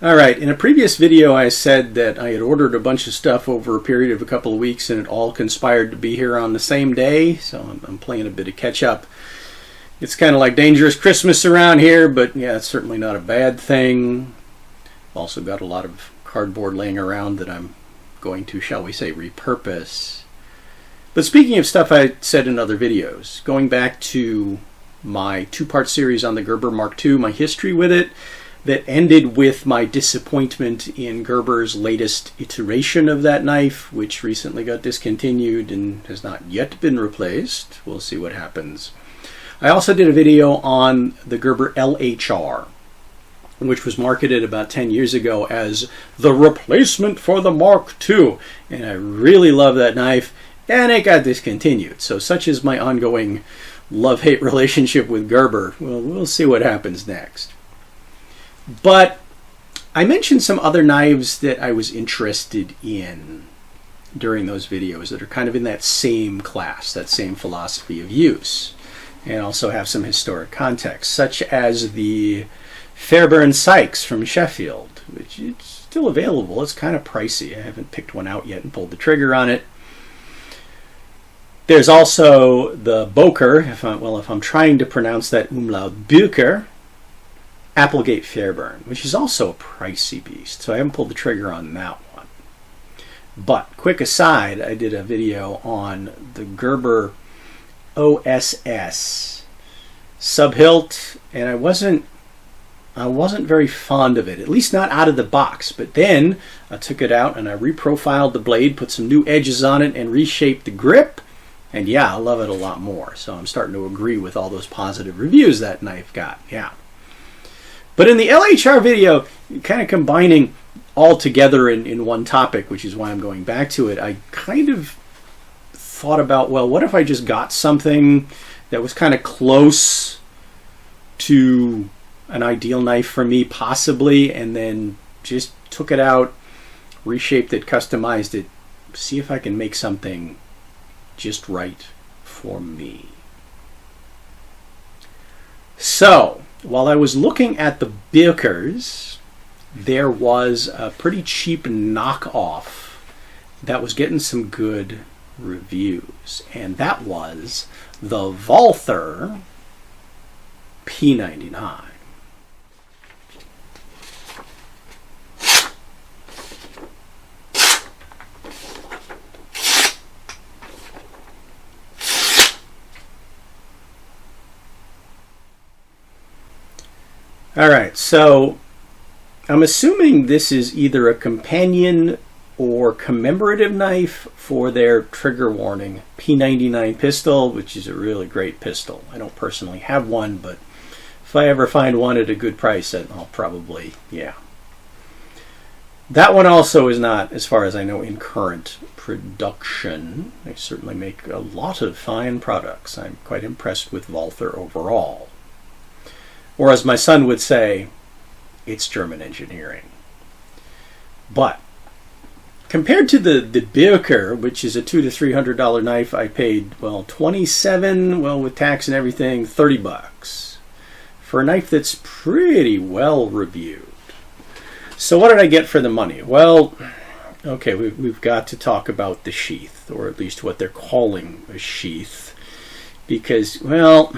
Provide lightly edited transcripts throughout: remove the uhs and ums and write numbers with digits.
Alright, in a previous video I said that I had ordered a bunch of stuff over a period of a couple of weeks and it all conspired to be here on the same day, so I'm playing a bit of catch up. It's kind of like Dangerous Christmas around here, but yeah, it's certainly not a bad thing. I've also got a lot of cardboard laying around that I'm going to, shall we say, repurpose. But speaking of stuff I said in other videos, going back to my two-part series on the Gerber Mark II, my history with it, that ended with my disappointment in Gerber's latest iteration of that knife, which recently got discontinued and has not yet been replaced. We'll see what happens. I also did a video on the Gerber LHR, which was marketed about 10 years ago as the replacement for the Mark II. And I really love that knife, and it got discontinued. So such is my ongoing love-hate relationship with Gerber. Well, we'll see what happens next. But I mentioned some other knives that I was interested in during those videos that are kind of in that same class, that same philosophy of use, and also have some historic context, such as the Fairbairn Sykes from Sheffield, which is still available. It's kind of pricey. I haven't picked one out yet and pulled the trigger on it. There's also the Boker, if I'm trying to pronounce that umlaut, Boker Applegate Fairbairn, which is also a pricey beast, so I haven't pulled the trigger on that one. But, quick aside, I did a video on the Gerber OSS subhilt, and I wasn't very fond of it, at least not out of the box. But then I took it out and I reprofiled the blade, put some new edges on it, and reshaped the grip. And yeah, I love it a lot more. So I'm starting to agree with all those positive reviews that knife got. Yeah. But in the LHR video, kind of combining all together in one topic, which is why I'm going back to it, I kind of thought about, well, what if I just got something that was kind of close to an ideal knife for me, possibly, and then just took it out, reshaped it, customized it, see if I can make something just right for me. So, while I was looking at the Bokers, there was a pretty cheap knockoff that was getting some good reviews, and that was the Walther P99. Alright, so I'm assuming this is either a companion or commemorative knife for their trigger warning P99 pistol, which is a really great pistol. I don't personally have one, but if I ever find one at a good price, then I'll probably, yeah. That one also is not, as far as I know, in current production. They certainly make a lot of fine products. I'm quite impressed with Walther overall. Or as my son would say, it's German engineering. But compared to the Boker, which is a $200 to $300 knife, I paid, well, $27, well, with tax and everything, $30 for a knife that's pretty well reviewed. So what did I get for the money? Well, okay, we've got to talk about the Sheath, or at least what they're calling a sheath, because, well,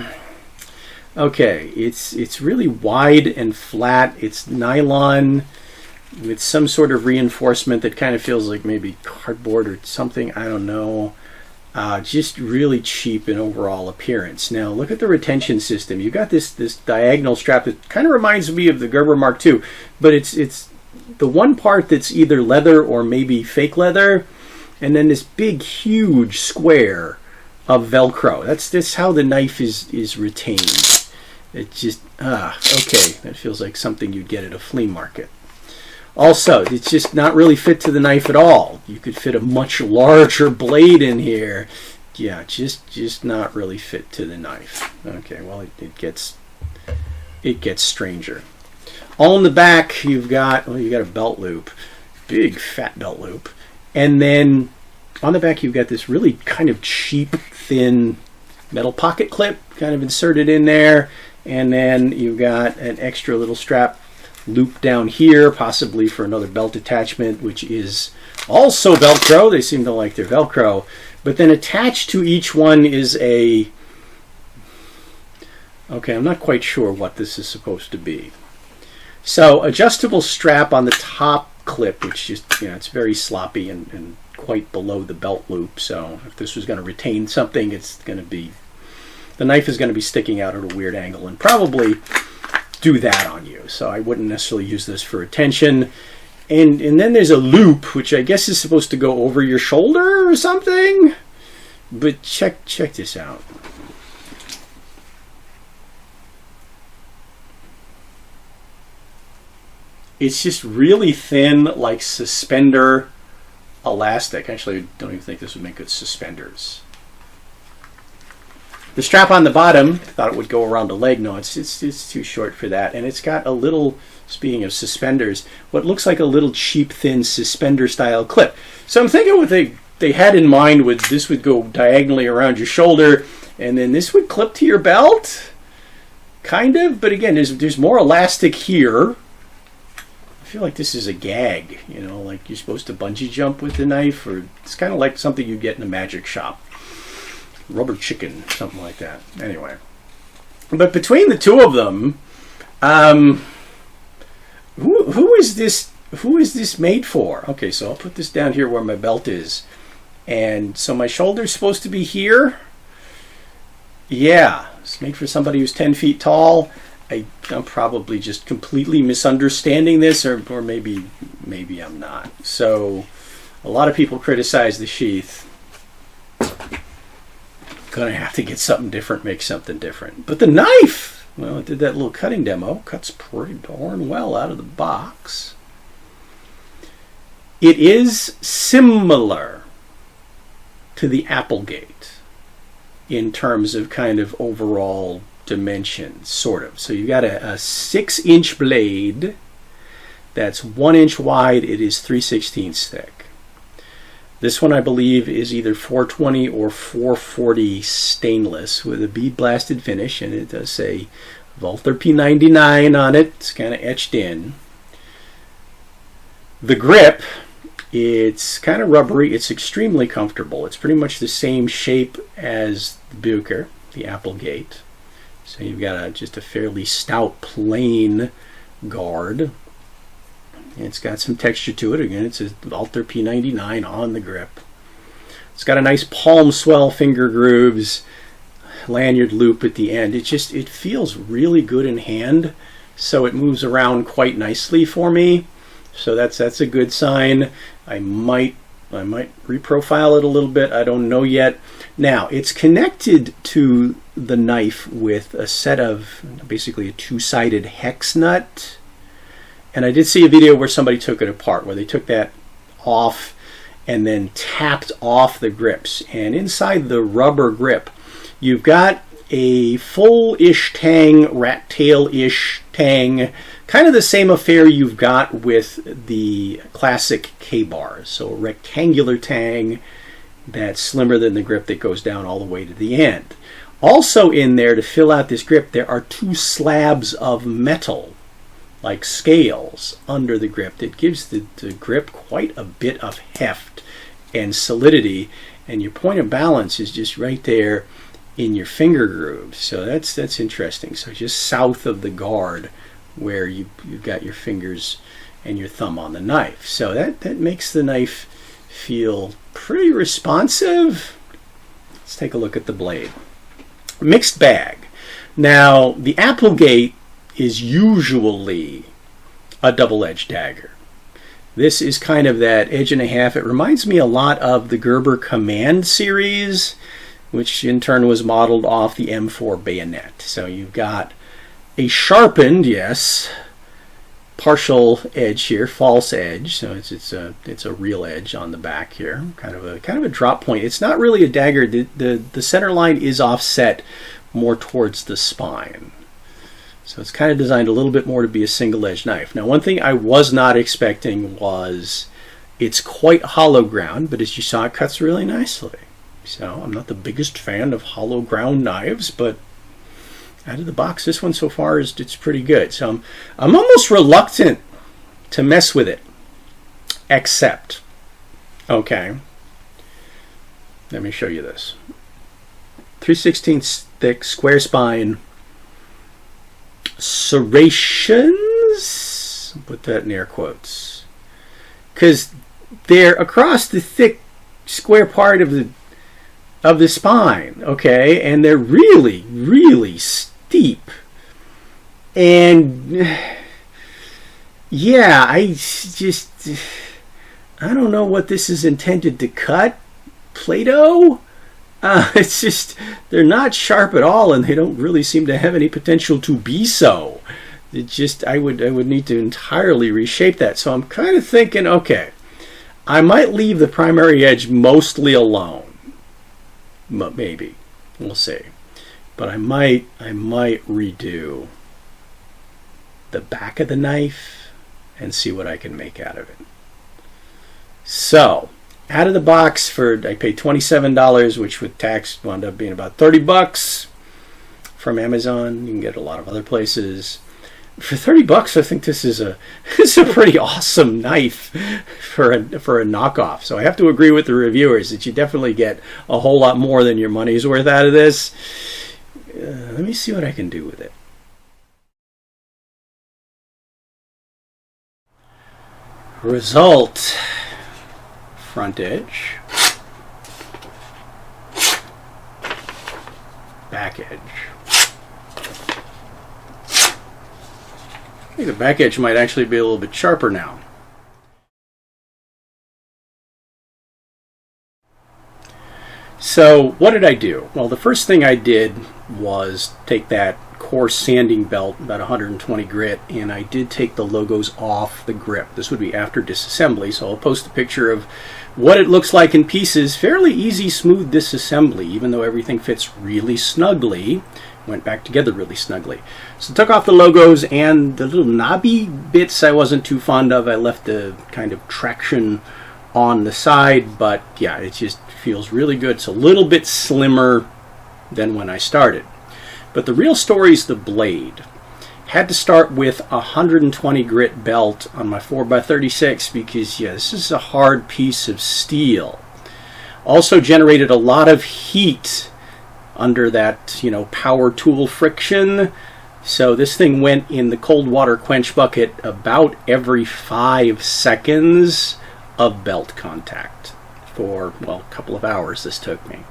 okay, it's really wide and flat. It's nylon with some sort of reinforcement that kind of feels like maybe cardboard or something. I don't know. Just really cheap in overall appearance. Now, look at the retention system. You got this diagonal strap that kind of reminds me of the Gerber Mark II, but it's the one part that's either leather or maybe fake leather, and then this big, huge square of Velcro. That's how the knife is retained. It just, okay, that feels like something you'd get at a flea market. Also, it's just not really fit to the knife at all. You could fit a much larger blade in here. Yeah, just not really fit to the knife. Okay, well, it gets stranger. All in the back, you've got a belt loop, big fat belt loop, and then on the back you've got this really kind of cheap, thin metal pocket clip kind of inserted in there. And then you've got an extra little strap loop down here, possibly for another belt attachment, which is also Velcro. They seem to like their Velcro. But then attached to each one is a... Okay, I'm not quite sure what this is supposed to be. So, adjustable strap on the top clip, which is, it's very sloppy and quite below the belt loop. So, if this was going to retain something, it's going to be... The knife is going to be sticking out at a weird angle and probably do that on you. So, I wouldn't necessarily use this for retention. And then there's a loop, which I guess is supposed to go over your shoulder or something. But check this out. It's just really thin, like suspender elastic. Actually, I don't even think this would make good suspenders. The strap on the bottom, thought it would go around the leg. No, it's too short for that. And it's got a little, speaking of suspenders, what looks like a little cheap, thin suspender-style clip. So I'm thinking what they had in mind was this would go diagonally around your shoulder, and then this would clip to your belt, kind of. But again, there's more elastic here. I feel like this is a gag, like you're supposed to bungee jump with the knife, or it's kind of like something you get in a magic shop. Rubber chicken, something like that. Anyway. But between the two of them, who is this made for? Okay, so I'll put this down here where my belt is. And so my shoulder's supposed to be here. Yeah, it's made for somebody who's 10 feet tall. I'm probably just completely misunderstanding this, or maybe I'm not. So a lot of people criticize the sheath. Gonna have to get something different, make something different. But the knife, well, it did that little cutting demo. Cuts pretty darn well out of the box. It is similar to the Applegate in terms of kind of overall dimensions, sort of. So you've got a 6-inch blade that's 1 inch wide. It is 3/16 thick. This one, I believe, is either 420 or 440 stainless with a bead blasted finish, and it does say Walther P99 on it. It's kind of etched in. The grip, it's kind of rubbery. It's extremely comfortable. It's pretty much the same shape as the Boker, the Applegate. So you've got just a fairly stout, plain guard. It's got some texture to it. Again, it's a Walther P99 on the grip. It's got a nice palm swell, finger grooves, lanyard loop at the end. It feels really good in hand, so it moves around quite nicely for me. So that's a good sign. I might reprofile it a little bit. I don't know yet. Now, it's connected to the knife with a set of basically a 2-sided hex nut. And I did see a video where somebody took it apart, where they took that off and then tapped off the grips. And inside the rubber grip, you've got a full-ish tang, rat tail-ish tang, kind of the same affair you've got with the classic K-bars. So a rectangular tang that's slimmer than the grip that goes down all the way to the end. Also in there, to fill out this grip, there are 2 slabs of metal, like scales, under the grip that gives the grip quite a bit of heft and solidity, and your point of balance is just right there in your finger grooves. So that's interesting. So just south of the guard where you've got your fingers and your thumb on the knife. So that makes the knife feel pretty responsive. Let's take a look at the blade. Mixed bag. Now, the Applegate is usually a double-edged dagger. This is kind of that edge and a half. It reminds me a lot of the Gerber Command series, which in turn was modeled off the M4 bayonet. So you've got a sharpened, yes, partial edge here, false edge. So it's a real edge on the back here, kind of a drop point. It's not really a dagger. The center line is offset more towards the spine. So it's kind of designed a little bit more to be a single-edged knife. Now, one thing I was not expecting was it's quite hollow ground, but as you saw, it cuts really nicely. So I'm not the biggest fan of hollow ground knives, but out of the box, this one so far it's pretty good. So I'm almost reluctant to mess with it, except, okay, let me show you this. 3/16 thick square spine serrations, put that in air quotes, because they're across the thick square part of the spine, okay, and they're really, really steep. And yeah, I don't know what this is intended to cut. Play-Doh? It's just, they're not sharp at all, and they don't really seem to have any potential to be so. It just, I would need to entirely reshape that. So I'm kind of thinking, okay, I might leave the primary edge mostly alone. Maybe. We'll see. But I might redo the back of the knife and see what I can make out of it. So, out of the box, I paid $27, which with tax wound up being about $30 from Amazon. You can get a lot of other places. For $30, I think this is a pretty awesome knife for a knockoff. So I have to agree with the reviewers that you definitely get a whole lot more than your money's worth out of this. Let me see what I can do with it. Result: front edge, back edge. I think the back edge might actually be a little bit sharper now. So what did I do? Well, the first thing I did was take that coarse sanding belt, about 120 grit, and I did take the logos off the grip. This would be after disassembly, so I'll post a picture of what it looks like in pieces. Fairly easy, smooth disassembly, even though everything fits really snugly. Went back together really snugly. So took off the logos, and the little knobby bits I wasn't too fond of. I left the kind of traction on the side, but yeah, it just feels really good. It's a little bit slimmer than when I started. But the real story is the blade. Had to start with a 120 grit belt on my 4x36 because, yeah, this is a hard piece of steel. Also generated a lot of heat under that, power tool friction. So this thing went in the cold water quench bucket about every 5 seconds of belt contact for, well, a couple of hours this took me.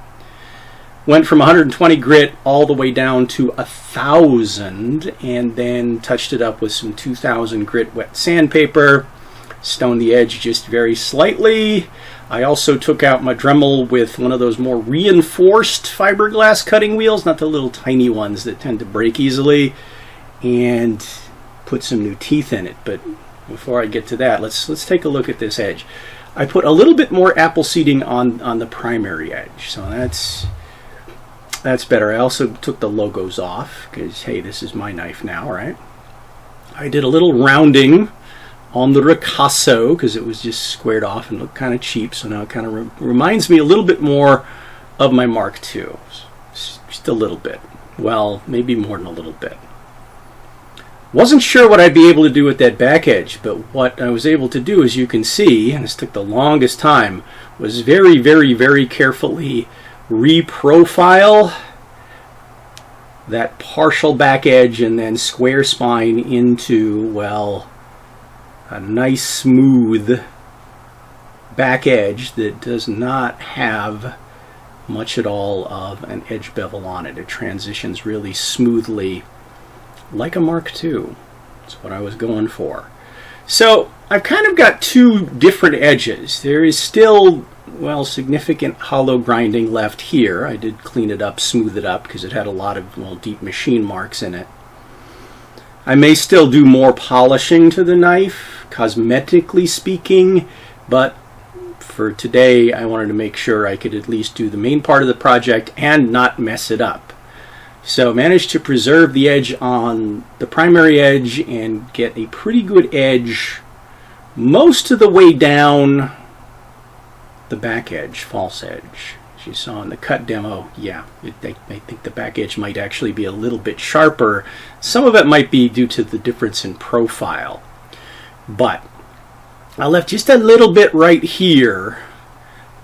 Went from 120 grit all the way down to 1,000, and then touched it up with some 2,000 grit wet sandpaper. Stoned the edge just very slightly. I also took out my Dremel with one of those more reinforced fiberglass cutting wheels, not the little tiny ones that tend to break easily, and put some new teeth in it. But before I get to that, let's take a look at this edge. I put a little bit more apple seating on the primary edge, so that's better. I also took the logos off because, hey, this is my knife now, right? I did a little rounding on the ricasso because it was just squared off and looked kind of cheap, so now it kind of reminds me a little bit more of my Mark II. Just a little bit. Well, maybe more than a little bit. Wasn't sure what I'd be able to do with that back edge, but what I was able to do, as you can see, and this took the longest time, was very, very, very carefully reprofile that partial back edge and then square spine into, well, a nice smooth back edge that does not have much at all of an edge bevel on it. It transitions really smoothly like a Mark II. That's what I was going for. So I've kind of got two different edges. There is still, well, significant hollow grinding left here. I did clean it up, smooth it up, because it had a lot of, well, deep machine marks in it. I may still do more polishing to the knife, cosmetically speaking, but for today I wanted to make sure I could at least do the main part of the project and not mess it up. So managed to preserve the edge on the primary edge and get a pretty good edge most of the way down the back edge, false edge. As As you saw in the cut demo, yeah, I think the back edge might actually be a little bit sharper. Some of it might be due to the difference in profile. But I left just a little bit right here,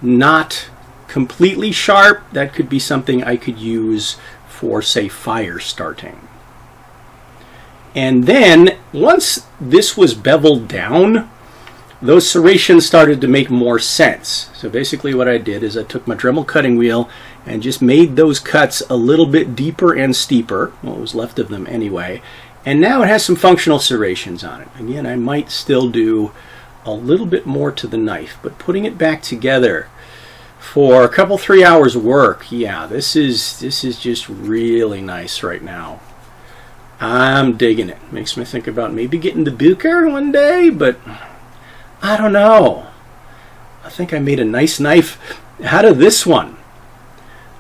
not completely sharp. That could be something I could use for, say, fire starting. And then, once this was beveled down, those serrations started to make more sense. So basically what I did is I took my Dremel cutting wheel and just made those cuts a little bit deeper and steeper, what was left of them anyway, and now it has some functional serrations on it. Again, I might still do a little bit more to the knife, but putting it back together for a couple 3 hours work, yeah, this is just really nice right now. I'm digging it. Makes me think about maybe getting the Boker one day, but I don't know. I think I made a nice knife out of this one.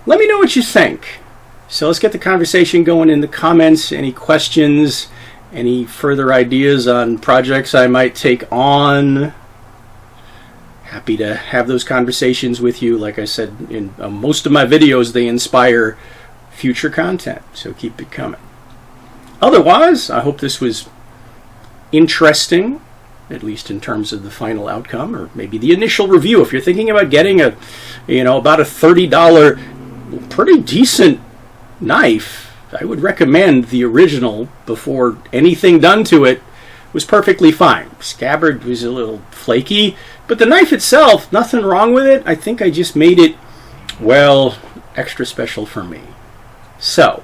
Let me know what you think. So let's get the conversation going in the comments. Any questions, any further ideas on projects I might take on? Happy to have those conversations with you. Like I said, in most of my videos, they inspire future content, so keep it coming. Otherwise, I hope this was interesting, at least in terms of the final outcome, or maybe the initial review. If you're thinking about getting a, about a $30 pretty decent knife, I would recommend the original before anything done to it was perfectly fine. Scabbard was a little flaky, but the knife itself, nothing wrong with it. I think I just made it, well, extra special for me. So,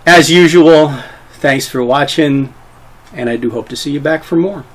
as usual, thanks for watching, and I do hope to see you back for more.